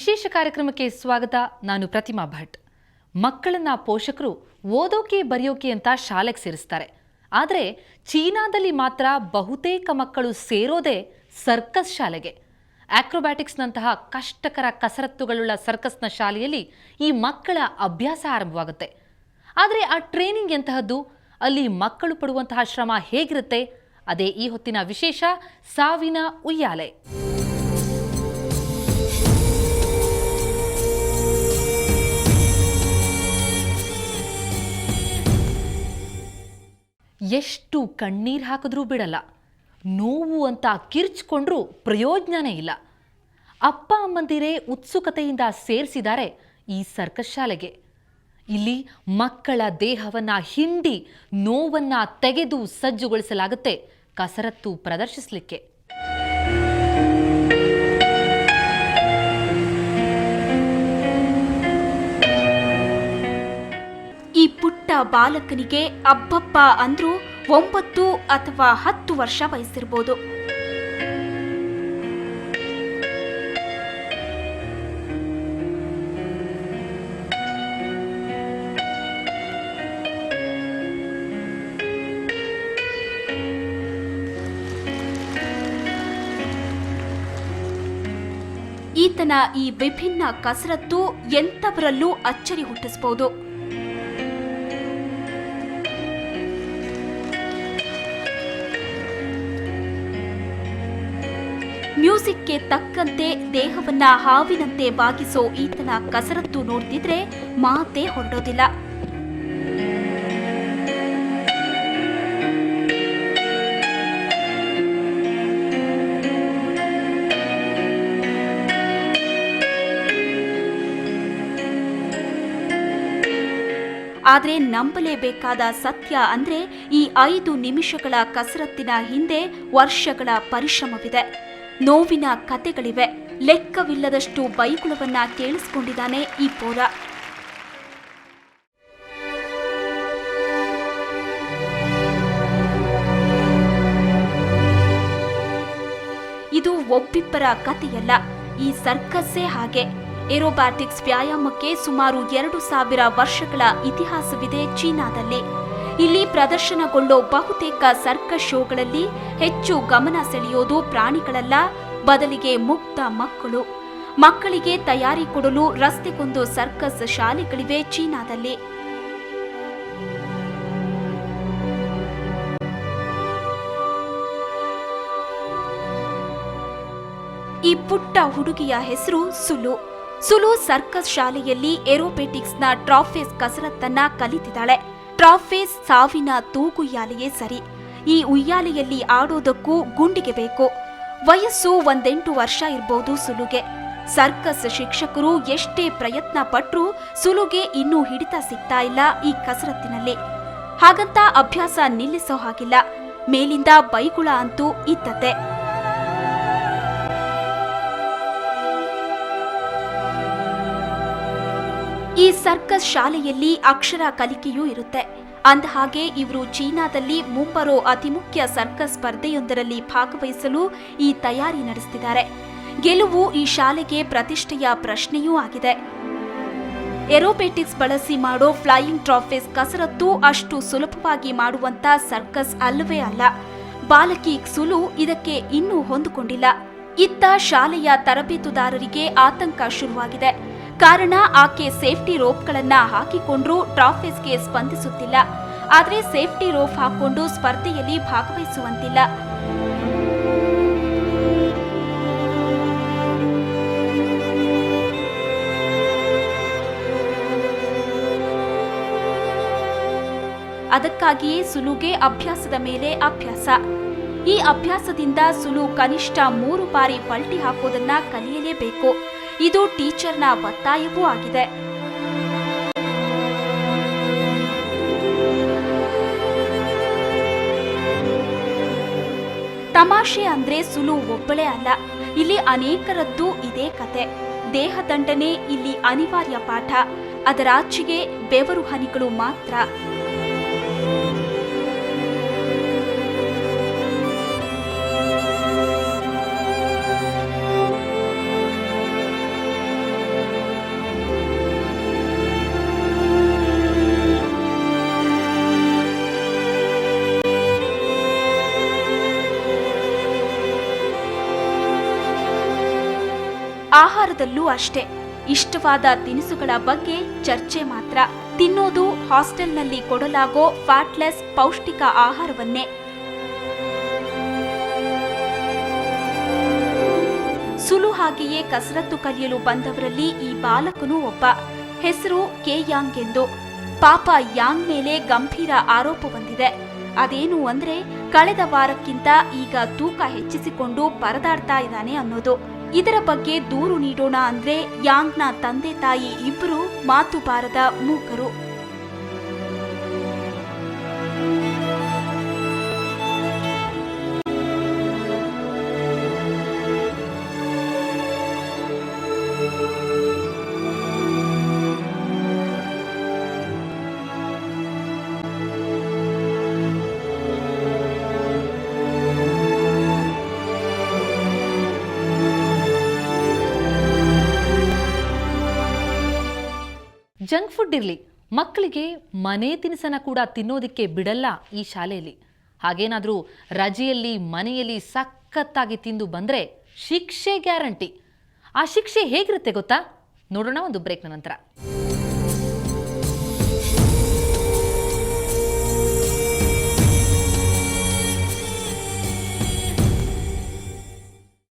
ವಿಶೇಷ ಕಾರ್ಯಕ್ರಮಕ್ಕೆ ಸ್ವಾಗತ. ನಾನು ಪ್ರತಿಮಾ ಭಟ್. ಮಕ್ಕಳನ್ನ ಪೋಷಕರು ಓದೋಕೆ ಬರೆಯೋಕೆ ಅಂತ ಶಾಲೆಗೆ ಸೇರಿಸ್ತಾರೆ. ಆದರೆ ಚೀನಾದಲ್ಲಿ ಮಾತ್ರ ಬಹುತೇಕ ಮಕ್ಕಳು ಸೇರೋದೇ ಸರ್ಕಸ್ ಶಾಲೆಗೆ. ಆಕ್ರೋಬ್ಯಾಟಿಕ್ಸ್ನಂತಹ ಕಷ್ಟಕರ ಕಸರತ್ತುಗಳುಳ್ಳ ಸರ್ಕಸ್ನ ಶಾಲೆಯಲ್ಲಿ ಈ ಮಕ್ಕಳ ಅಭ್ಯಾಸ ಆರಂಭವಾಗುತ್ತೆ. ಆದರೆ ಆ ಟ್ರೈನಿಂಗ್ ಎಂತಹದ್ದು, ಅಲ್ಲಿ ಮಕ್ಕಳು ಪಡುವಂತಹ ಶ್ರಮ ಹೇಗಿರುತ್ತೆ, ಅದೇ ಈ ಹೊತ್ತಿನ ವಿಶೇಷ ಸಾವಿನ ಉಯ್ಯಾಲೆ. ಎಷ್ಟು ಕಣ್ಣೀರು ಹಾಕಿದ್ರೂ ಬಿಡಲ್ಲ, ನೋವು ಅಂತ ಕಿರ್ಚ್ಕೊಂಡ್ರೂ ಪ್ರಯೋಜನನೇ ಇಲ್ಲ. ಅಪ್ಪ ಅಮ್ಮಂದಿರೇ ಉತ್ಸುಕತೆಯಿಂದ ಸೇರಿಸಿದ್ದಾರೆ ಈ ಸರ್ಕಸ್ ಶಾಲೆಗೆ. ಇಲ್ಲಿ ಮಕ್ಕಳ ದೇಹವನ್ನ ಹಿಂಡಿ ನೋವನ್ನ ತೆಗೆದು ಸಜ್ಜುಗೊಳಿಸಲಾಗುತ್ತೆ ಕಸರತ್ತು ಪ್ರದರ್ಶಿಸಲಿಕ್ಕೆ. ಈ ಪುಟ್ಟ ಬಾಲಕನಿಗೆ ಅಬ್ಬಬ್ಬ ಅಂದ್ರೂ 9 ಅಥವಾ 10 ವರ್ಷ ವಯಸ್ಸಿರ್ಬೋದು. ಈತನ ಈ ವಿಭಿನ್ನ ಕಸರತ್ತು ಎಂಥವರಲ್ಲೂ ಅಚ್ಚರಿ ಹುಟ್ಟಿಸಬಹುದು. ಮ್ಯೂಸಿಕ್ಗೆ ತಕ್ಕಂತೆ ದೇಹವನ್ನ ಹಾವಿನಂತೆ ಬಾಗಿಸೋ ಈತನ ಕಸರತ್ತು ನೋಡ್ತಿದ್ರೆ ಮಾತೇ ಹೊರಡೋದಿಲ್ಲ. ಆದ್ರೆ ನಂಬಲೇಬೇಕಾದ ಸತ್ಯ ಅಂದ್ರೆ ಈ 5 ನಿಮಿಷಗಳ ಕಸರತ್ತಿನ ಹಿಂದೆ ವರ್ಷಗಳ ಪರಿಶ್ರಮವಿದೆ, ನೋವಿನ ಕತೆಗಳಿವೆ, ಲೆಕ್ಕವಿಲ್ಲದಷ್ಟು ಬೈಗುಳವನ್ನ ಕೇಳಿಸಿಕೊಂಡಿದ್ದಾನೆ ಈ ಪೋರ. ಇದು ಒಬ್ಬಿಬ್ಬರ ಕಥೆಯಲ್ಲ, ಈ ಸರ್ಕಸ್ಸೇ ಹಾಗೆ. ಏರೋಬ್ಯಾಟಿಕ್ಸ್ ವ್ಯಾಯಾಮಕ್ಕೆ ಸುಮಾರು 2000 ವರ್ಷಗಳ ಇತಿಹಾಸವಿದೆ ಚೀನಾದಲ್ಲಿ. ಇಲ್ಲಿ ಪ್ರದರ್ಶನಗೊಳ್ಳೋ ಬಹುತೇಕ ಸರ್ಕಸ್ ಶೋಗಳಲ್ಲಿ ಹೆಚ್ಚು ಗಮನ ಸೆಳೆಯೋದು ಪ್ರಾಣಿಗಳಲ್ಲ, ಬದಲಿಗೆ ಮುಗ್ಧ ಮಕ್ಕಳು. ಮಕ್ಕಳಿಗೆ ತಯಾರಿ ಕೊಡಲು ರಸ್ತೆಗೊಂದು ಸರ್ಕಸ್ ಶಾಲೆಗಳಿವೆ ಚೀನಾದಲ್ಲಿ. ಈ ಪುಟ್ಟ ಹುಡುಗಿಯ ಹೆಸರು ಸುಲು. ಸುಲು ಸರ್ಕಸ್ ಶಾಲೆಯಲ್ಲಿ ಏರೋಬ್ಯಾಟಿಕ್ಸ್ನ ಟ್ರಾಫೇಸ್ ಕಸರತ್ತನ್ನ ಕಲಿತಿದ್ದಾಳೆ. ಟ್ರಾಫೇಸ್ ಸಾವಿನ ತೂಗುಯ್ಯಾಲೆಯೇ ಸರಿ. ಈ ಉಯ್ಯಾಲೆಯಲ್ಲಿ ಆಡೋದಕ್ಕೂ ಗುಂಡಿಗೆ ಬೇಕು. ವಯಸ್ಸು 18 ವರ್ಷ ಇರ್ಬೋದು ಸುಲುಗೆ. ಸರ್ಕಸ್ ಶಿಕ್ಷಕರು ಎಷ್ಟೇ ಪ್ರಯತ್ನ ಪಟ್ರೂ ಸುಲುಗೆ ಇನ್ನೂ ಹಿಡಿತ ಸಿಗ್ತಾ ಇಲ್ಲ ಈ ಕಸರತ್ತಿನಲ್ಲಿ. ಹಾಗಂತ ಅಭ್ಯಾಸ ನಿಲ್ಲಿಸೋ ಹಾಗಿಲ್ಲ, ಮೇಲಿಂದ ಬೈಗುಳ ಅಂತೂ ಇದ್ದತೆ. ಈ ಸರ್ಕಸ್ ಶಾಲೆಯಲ್ಲಿ ಅಕ್ಷರ ಕಲಿಕೆಯೂ ಇರುತ್ತೆ. ಅಂದಹಾಗೆ ಇವರು ಚೀನಾದಲ್ಲಿ ಮುಂಬರೋ ಅತಿ ಮುಖ್ಯ ಸರ್ಕಸ್ ಸ್ಪರ್ಧೆಯೊಂದರಲ್ಲಿ ಭಾಗವಹಿಸಲು ಈ ತಯಾರಿ ನಡೆಸುತ್ತಿದ್ದಾರೆ. ಗೆಲುವು ಈ ಶಾಲೆಗೆ ಪ್ರತಿಷ್ಠೆಯ ಪ್ರಶ್ನೆಯೂ ಆಗಿದೆ. ಏರೋಬ್ಯಾಟಿಕ್ಸ್ ಬಳಸಿ ಮಾಡೋ ಫ್ಲೈಯಿಂಗ್ ಟ್ರಾಫೇಸ್ ಕಸರತ್ತು ಅಷ್ಟು ಸುಲಭವಾಗಿ ಮಾಡುವಂತ ಸರ್ಕಸ್ ಅಲ್ಲವೇ ಅಲ್ಲ. ಬಾಲಕಿ ಸುಲು ಇದಕ್ಕೆ ಇನ್ನೂ ಹೊಂದಿಕೊಂಡಿಲ್ಲ. ಇತ್ತ ಶಾಲೆಯ ತರಬೇತುದಾರರಿಗೆ ಆತಂಕ ಶುರುವಾಗಿದೆ. ಕಾರಣ ಆಕೆ ಸೇಫ್ಟಿ ರೋಪ್ಗಳನ್ನ ಹಾಕಿಕೊಂಡ್ರೂ ಟ್ರಾಫೇಸ್ಗೆ ಸ್ಪಂದಿಸುತ್ತಿಲ್ಲ. ಆದರೆ ಸೇಫ್ಟಿ ರೋಪ್ ಹಾಕೊಂಡು ಸ್ಪರ್ಧೆಯಲ್ಲಿ ಭಾಗವಹಿಸುವಂತಿಲ್ಲ. ಅದಕ್ಕಾಗಿಯೇ ಸುಲುಗೆ ಅಭ್ಯಾಸದ ಮೇಲೆ ಅಭ್ಯಾಸ. ಈ ಅಭ್ಯಾಸದಿಂದ ಸುಲು ಕನಿಷ್ಠ 3 ಬಾರಿ ಪಲ್ಟಿ ಹಾಕೋದನ್ನ ಕಲಿಯಲೇಬೇಕು. ಇದು ಟೀಚರ್ನ ಒತ್ತಾಯವೂ ಆಗಿದೆ. ತಮಾಷೆ ಅಂದ್ರೆ ಸುಲು ಒಬ್ಬಳೇ ಅಲ್ಲ, ಇಲ್ಲಿ ಅನೇಕರದ್ದು ಇದೇ ಕತೆ. ದೇಹದಂಡನೆ ಇಲ್ಲಿ ಅನಿವಾರ್ಯ ಪಾಠ, ಅದರಾಚೆಗೆ ಬೆವರು ಹನಿಗಳು ಮಾತ್ರ. ಆಹಾರದಲ್ಲೂ ಅಷ್ಟೇ. ಇಷ್ಟವಾದ ತಿನಿಸುಗಳ ಬಗ್ಗೆ ಚರ್ಚೆ ಮಾತ್ರ. ತಿನ್ನೋದು ಹಾಸ್ಟೆಲ್ನಲ್ಲಿ ಕೊಡಲಾಗೋ ಫ್ಯಾಟ್ಲೆಸ್ ಪೌಷ್ಟಿಕ ಆಹಾರವನ್ನೇ. ಸುಲು ಹಾಗೆಯೇ ಕಸರತ್ತು ಕಲಿಯಲು ಬಂದವರಲ್ಲಿ ಈ ಬಾಲಕನೂ ಒಬ್ಬ. ಹೆಸರು ಕೆ ಯಾಂಗ್ ಎಂದು. ಪಾಪ ಯಾಂಗ್ ಮೇಲೆ ಗಂಭೀರ ಆರೋಪ ಬಂದಿದೆ. ಅದೇನು ಅಂದ್ರೆ ಕಳೆದ ವಾರಕ್ಕಿಂತ ಈಗ ತೂಕ ಹೆಚ್ಚಿಸಿಕೊಂಡು ಪರದಾಡ್ತಾ ಇದ್ದಾನೆ ಅನ್ನೋದು. ಇದರ ಬಗ್ಗೆ ದೂರು ನೀಡೋಣ ಅಂದ್ರೆ ಯಾಂಗ್ನ ತಂದೆ ತಾಯಿ ಇಬ್ಬರು ಮಾತು ಬಾರದ ಮೂಕರು. ಜಂಕ್ ಫುಡ್ ಇರಲಿ, ಮಕ್ಕಳಿಗೆ ಮನೆ ತಿನಿಸನ್ನ ಕೂಡ ತಿನ್ನೋದಕ್ಕೆ ಬಿಡಲ್ಲ ಈ ಶಾಲೆಯಲ್ಲಿ. ಹಾಗೇನಾದರೂ ರಜೆಯಲ್ಲಿ ಮನೆಯಲ್ಲಿ ಸಖತ್ತಾಗಿ ತಿಂದು ಬಂದರೆ ಶಿಕ್ಷೆ ಗ್ಯಾರಂಟಿ. ಆ ಶಿಕ್ಷೆ ಹೇಗಿರುತ್ತೆ ಗೊತ್ತಾ? ನೋಡೋಣ ಒಂದು ಬ್ರೇಕ್ನ ನಂತರ.